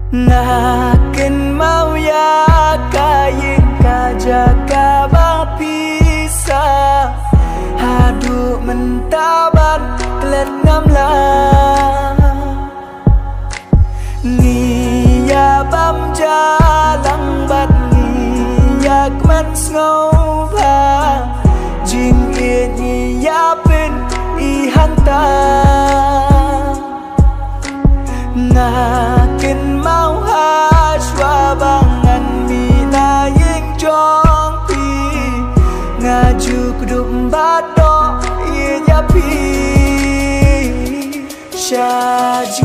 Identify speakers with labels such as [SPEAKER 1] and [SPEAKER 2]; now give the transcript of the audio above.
[SPEAKER 1] Ngakin mau ya kayin kajaga bang pisah. Hadu mentaban telat ngamlah. Niya bam jalang bat niyak man ngau ba. Jing niya pen I hanta. Ngakin mau haswa bangan mina ying jong pi. Ngaju kuduk bato iya nyapi. Syaj